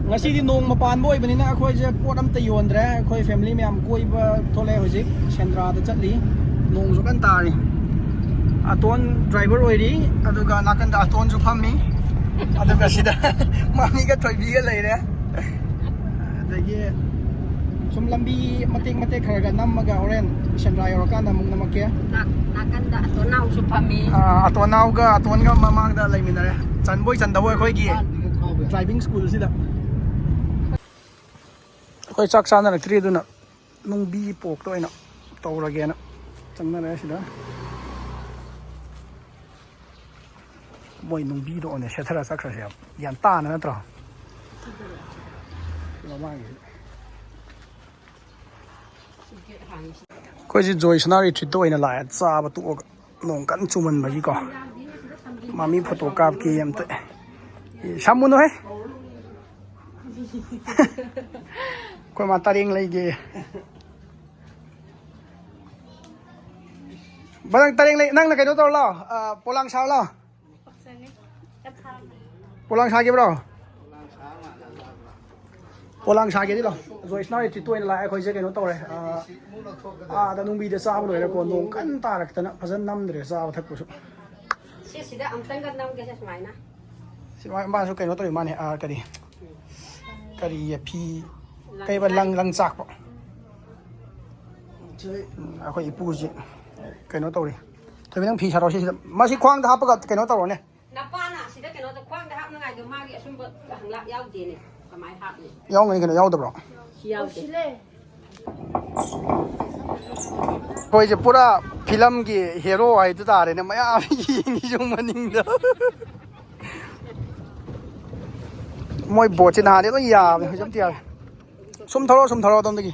ngasi di nong mapan boy bani na akhoi je pot am ta yondre akhoi family me am koi ba thole hojik Sendra da chatli nong su kan tari aton driver oiri aduga nakan da aton su phammi aduga sida mami ga thoi bi ga leire adagi sum lambi matek kharaga nammaga horen Sendra yorokan namung namakke nakan da aton naw su phammi aton ga mamang da leiminare chanboi chandawoi akhoi gi driving school sida koi chak sana na tri duna nung bi pok to ina tawrage na changna ra sida moi nung bi do ne sethara sakra se yan ta na tra koi ji Joysana Retreat to ina la cha ba tu nong kan chuman ba gi ko mami photo kap ki am te samun no hai koi ma taring lai ge barang taring lai nang na kai do tor lo polang sao lo polang sa ge bro polang sa ge di lo Joysana Retreat to ina la khoi je kai no tor da nung bi de sa ba lo ko nong kan ta rak ta na phajan nam dre sa thak pu su sida am tang ga nam ge sa mai na ba su kai no tor ma ne kari phi kai ba lang chak po akhoi ipu ji kai no tori thoi nang phi sa ro si ma si khwang da hap ga kai no tor ne na pa na sida kai no ta khwang da hap na ngai do ma gi asum ba hang la yaw de ne ka mai hap ne yaw ngai kai no yaw da bro yaw de koi je pura film gi hero ai tu ta re ne maya yi jung maning da moi bo chin ha ne lo ya jam tia sum tharo dom dagi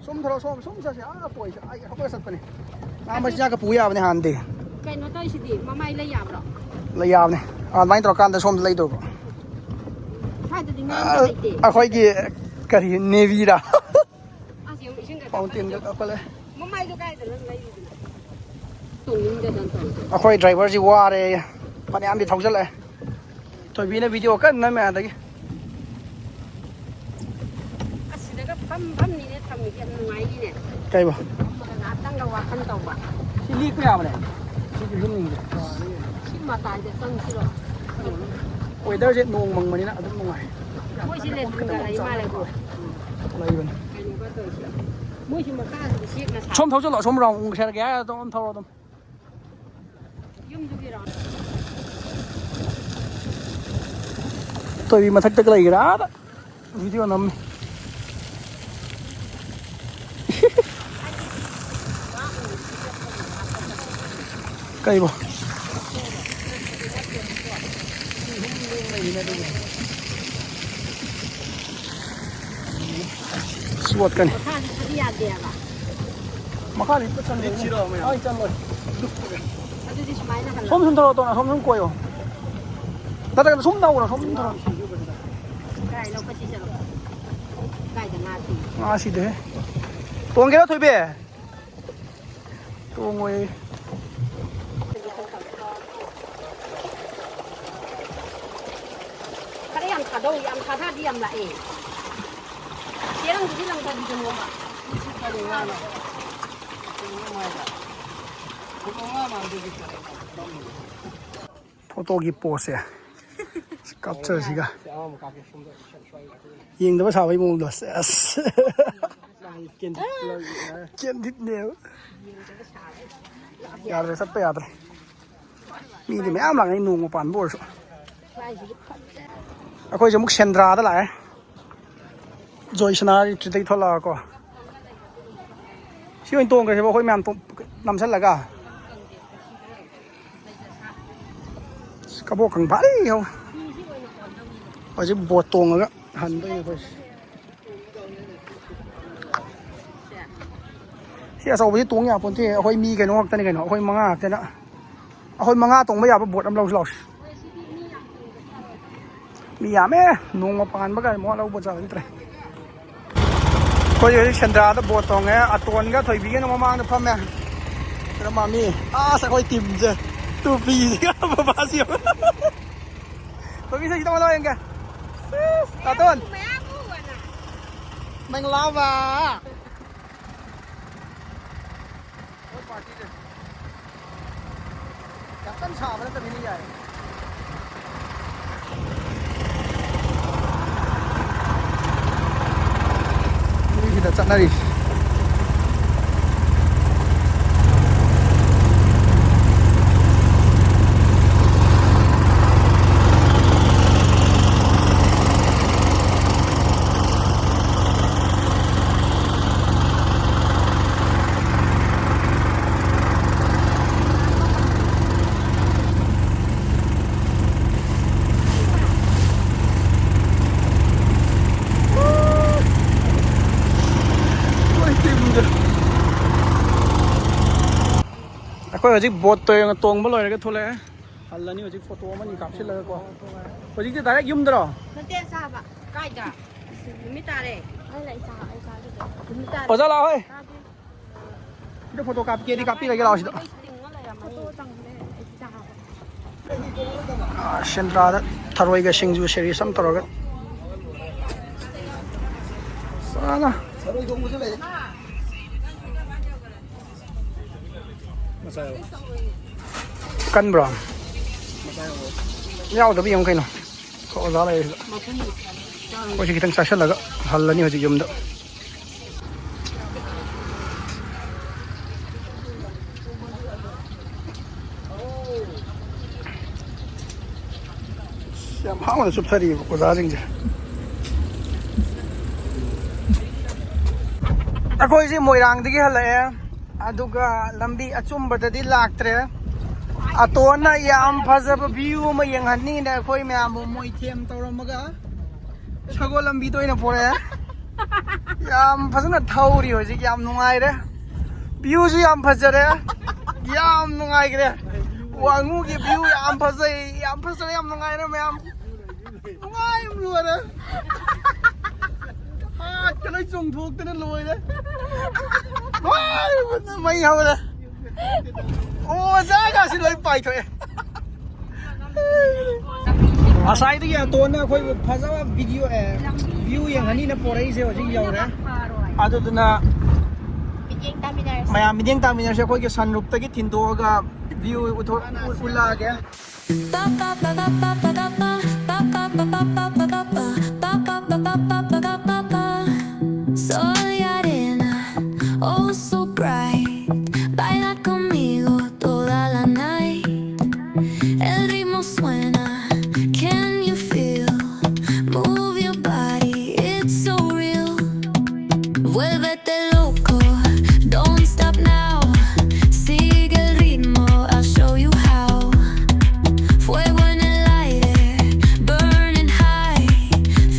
sum tharo sum sa a poi ai ha ba sat pane ma ja ka pu ya ne han de kai no toi sidi mamai la ya bro la ya ne mai tro kan da som lai do ha de ding na de a khoi gi kari navy da a siu sing ga fountain ga pa le mamai do kai de lai tun ning ga dan ton a khoi driver ji wa re pa ne am bi thau jal le thoi bi na video kan na me da gi phum ni ne tham mi ke ngai ni ne kai ba na tang ga wa khan tau ba si li ku ya ba ne si ji hun ning de si ma tai de sang si ro weather je nong mang mani na adum ngai moi si le tun ga lai ma le ko lai ban kai ni ba to si moi si ma ka si na sa som thau jal som rong se ga dom thau dom yum du gi ra tôi bị mà thách tức lấy cái đó video nằm cây bò suốt cái này mà khác thì chân đi chỉ rồi mày ơi chân rồi sống thâu tôi là sống quay rồi ta đang sống đâu là sống thâu cái nó có chỉ là cái là ngã gì thế tuồng cái đó thôi bè tuồng ngồi cái yam thà đâu yam thà thà đi yam lại cái làm gì làm thà đi cho mua mà photo gi pose ya capture siga yeng da sa bai mong do ses ken dit ne ya re sat pa ya tre mi di me am lang ai nu mo pan bor so akhoi je muk Sendra da lai Joysana Retreat dai thola ko si oi tong ga se bo khoi mam nam san la ga ka bo kang ba đi không ở dưới bột tuồng rồi á hẳn đây rồi thì sau với tuồng nhà bọn thì hơi mi cái nó hoặc tên cái nó hơi măng à thế đó hơi măng à tuồng bây giờ bột âm lâu lâu mi à mẹ nung mà pan bắt cái món lâu bột sao thế coi như Sendra đó bột tuồng ấy tuồng cái thời bị cái nó mang được không mẹ cái mà mi sẽ coi tìm chứ tu pi cái mà bao nhiêu bởi vì sao chúng ta nói anh kìa Taton. Mình lao vào. Ôi party rồi. Cả tân xào với tân như vậy. Ini kita cak nari. Aku aja bot tuh yang tong beloi lagi tuh leh. Halah ni aja foto mana ni kapsul lagi kau. Aja kita direct yum dah. Nanti sahabat, kait dah. Minta deh. Pasal lah, hei. Kita foto kapi lagi lah situ. Sentra tharoi ke singju seri sam taroga. Sana. Kan bro. Nhau tapi yang kaino. Kau zala ya. Kau sih kita sasal laga. Halah ni aja yum dah. Siapa mana subsari kau zala je. Aku isi Moirang digi halah ya. Aduga lambi achumba tadi laktre. Atona yam phazab view ma yenghani na khoi myam moi them tawramaga sago lambi toina pore yam phazana thauri hoji yam nungai re view ju yam phajare yam nungai gre wangu gi view yam phajare yam nungai re myam nungai luare ha kanai chung thok tana loi re mai hawla Oh, zaga si loi pai thôi. Asai tu ya tuan na koi phasa video view yang hani na porai se hoji yau re. Adu tu na maya mideng taminer se koi ke sunroof ta ki thindo ga view ula ge. Sol y arena, oh so bright. Baila conmigo toda la night. El ritmo suena. Can you feel? Move your body, it's so real. Vuélvete loco, don't stop now. Sigue el ritmo, I'll show you how. Fuego en el aire, burning high.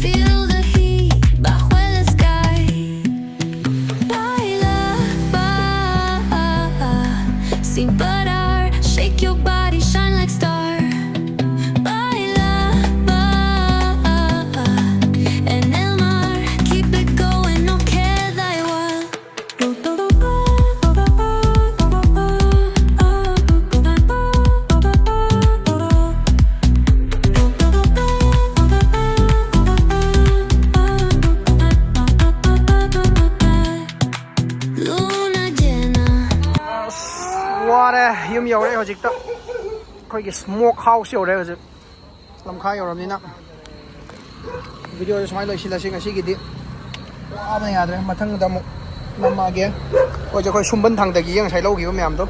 Feel the heat bajo el sky. Baila, sin parar, shake your body, shine like star. Baila, en el mar, keep it going, no queda igual. Luna llena. Water yum yau re hojik ta khoi ki smoke house yau re hojik lamkha yau ram ni na video jo smai loi sila singa sigi di wa ba ya dre mathang da mu namma ge ko je khoi sumban thang da gi yang sai lo gi ba myam to